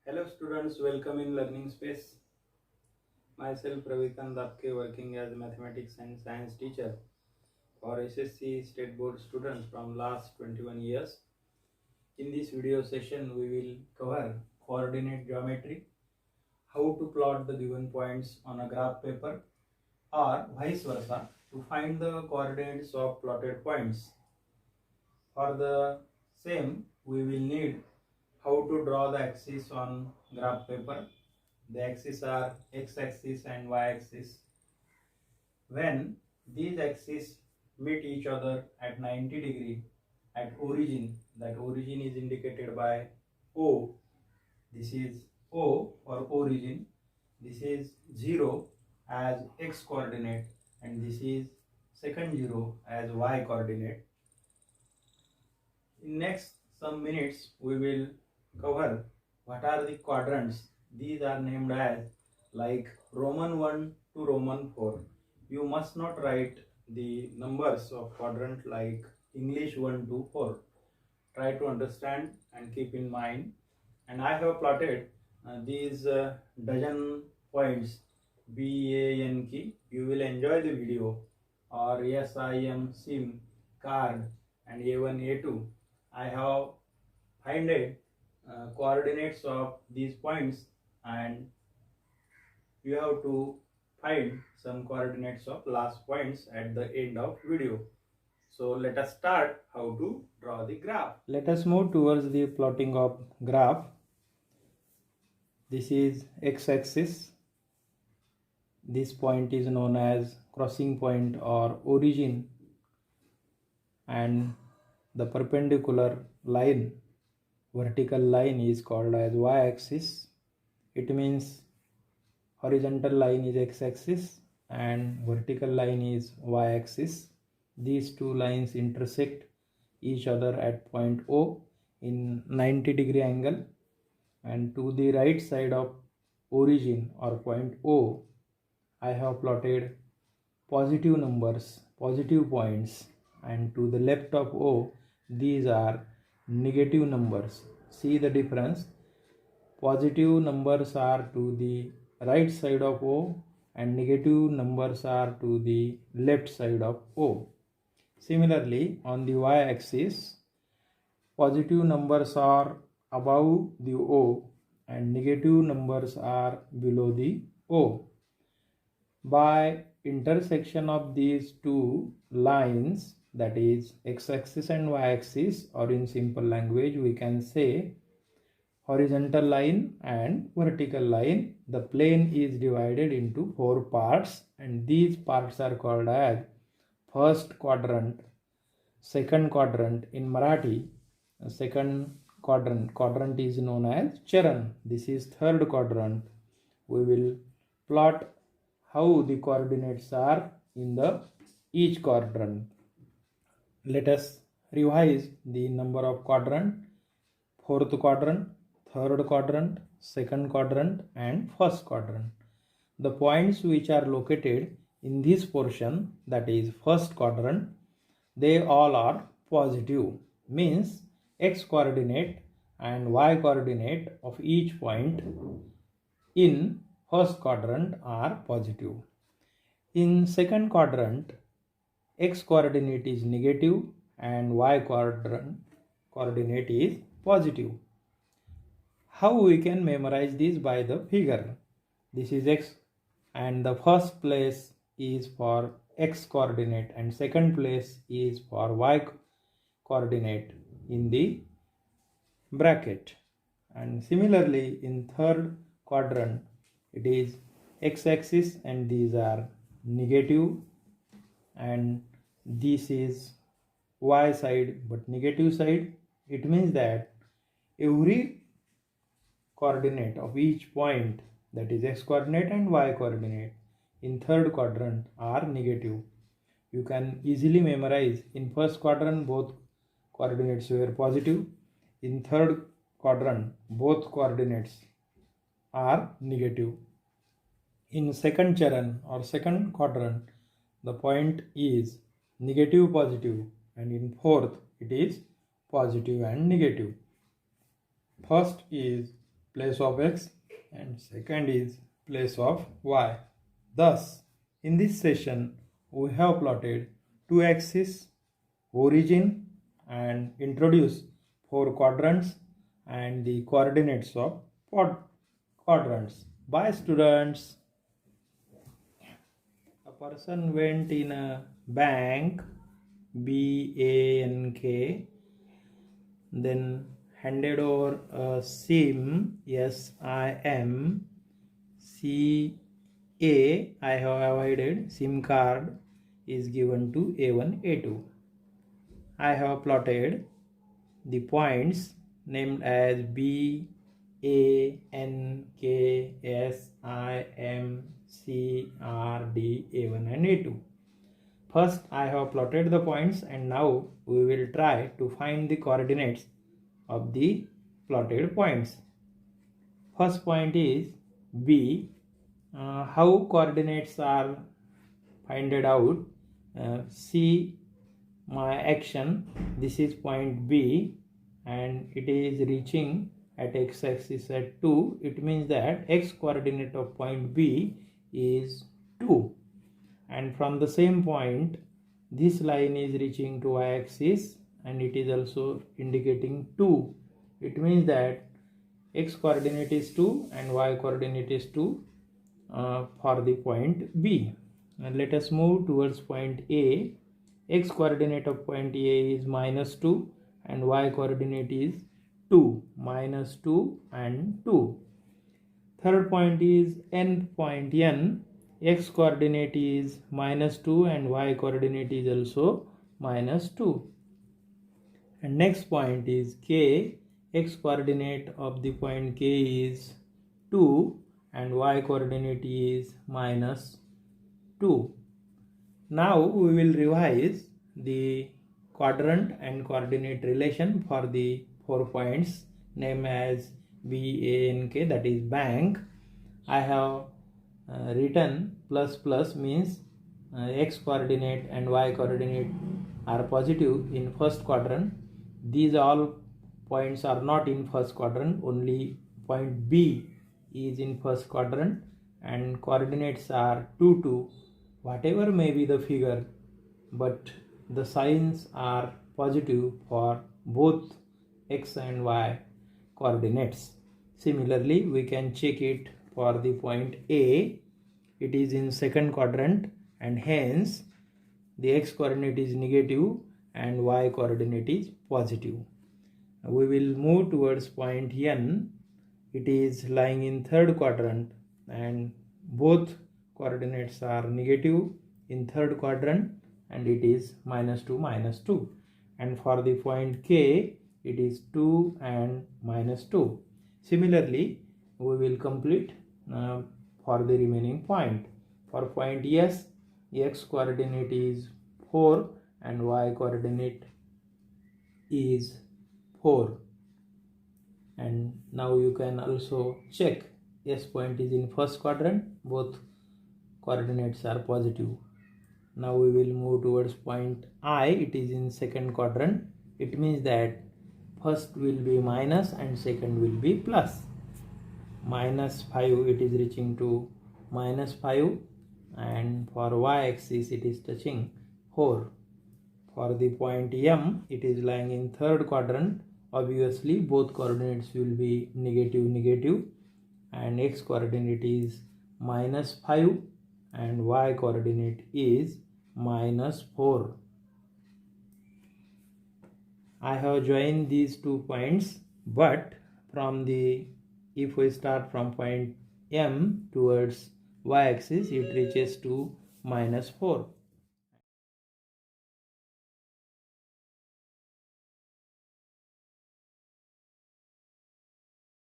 Hello students, welcome in Learning Space. Myself Ravikant Dapke, working as a mathematics and science teacher for SSC State Board students from last 21 years. In this video session, we will cover coordinate geometry, how to plot the given points on a graph paper or vice versa to find the coordinates of plotted points. For the same, we will need how to draw the axis on graph paper. The axes are x-axis and y-axis. When these axes meet each other at 90 degree at origin, that origin is indicated by O. This is O or origin. This is 0 as x coordinate and this is second 0 as y coordinate. In next some minutes we will cover what are the quadrants. These are named as like Roman 1 to Roman 4. You must not write the numbers of quadrant like English 1 to 4. Try to understand and keep in mind. And I have plotted these dozen points B, A, N key. You will enjoy the video. Or yes, I am sim, card and A1, A2. I have finded coordinates of these points and you have to find some coordinates of last points at the end of video. So let us start how to draw the graph. Let us move towards the plotting of graph. This is x-axis. This point is known as crossing point or origin, and the perpendicular line, vertical line, is called as y-axis. It means horizontal line is x-axis and vertical line is y-axis. These two lines intersect each other at point O in 90 degree angle, and to the right side of origin or point O, I have plotted positive numbers, positive points, and to the left of O, these are negative numbers. See the difference. Positive numbers are to the right side of O and negative numbers are to the left side of O. Similarly, on the y-axis, positive numbers are above the O and negative numbers are below the O. By intersection of these two lines, that is x-axis and y-axis, or in simple language we can say horizontal line and vertical line, the plane is divided into 4 parts and these parts are called as first quadrant, second quadrant in Marathi, second quadrant is known as Charan. This is third quadrant. We will plot how the coordinates are in the each quadrant. Let us revise the number of quadrant: fourth quadrant, third quadrant, second quadrant and first quadrant. The points which are located in this portion, that is first quadrant, they all are positive, means x coordinate and y coordinate of each point in first quadrant are positive. In second quadrant, x coordinate is negative and y coordinate is positive. How we can memorize this? By the figure. This is x and the first place is for x coordinate and second place is for y coordinate in the bracket. And similarly in third quadrant, it is x-axis and these are negative and this is y side but negative side. It means that every coordinate of each point, that is x coordinate and y coordinate, in third quadrant are negative. You can easily memorize. In first quadrant both coordinates were positive. In third quadrant both coordinates are negative. In second charan or second quadrant, the point is negative positive, and in fourth it is positive and negative. First is place of x and second is place of y. Thus, in this session, we have plotted two axes, origin, and introduced four quadrants and the coordinates of quadrants. Bye, students. A person went in a bank, BANK, then handed over a SIM, SIM, CA, I have avoided, SIM card is given to A1, A2. I have plotted the points named as B, A, N, K, S, I, M, C, R, D, A1 and A2. First, I have plotted the points and now we will try to find the coordinates of the plotted points. First point is B. How coordinates are finded out? See my action. This is point B and it is reaching at x-axis at 2. It means that x coordinate of point B is 2. And from the same point, this line is reaching to y-axis and it is also indicating 2. It means that x coordinate is 2 and y coordinate is 2 for the point B. And let us move towards point A. X coordinate of point A is -2 and y coordinate is 2, -2 and 2. Third point is nth point N. X coordinate is -2 and y coordinate is also -2. And next point is K. X coordinate of the point K is 2 and y coordinate is -2. Now we will revise the quadrant and coordinate relation for the 4 points named as BANK, that is bank. I have written plus means x coordinate and y coordinate are positive in first quadrant. These all points are not in first quadrant, only point B is in first quadrant and coordinates are 2, 2. Whatever may be the figure, but the signs are positive for both x and y coordinates. Similarly, we can check it for the point A. It is in second quadrant and hence the x coordinate is negative and y coordinate is positive. We will move towards point N. It is lying in third quadrant and both coordinates are negative in third quadrant and it is -2, -2. And for the point K, it is 2 and -2. Similarly, we will complete for the remaining point. For point S, x coordinate is 4 and y coordinate is 4. And now you can also check S point is in first quadrant, both coordinates are positive. Now we will move towards point I. It is in second quadrant. It means that first will be minus and second will be plus. -5, it is reaching to -5 and for y-axis it is touching 4. For the point M, it is lying in third quadrant. Obviously both coordinates will be negative and x coordinate is -5 and y coordinate is -4. I have joined these 2 points, but if we start from point M towards y-axis, it reaches to -4.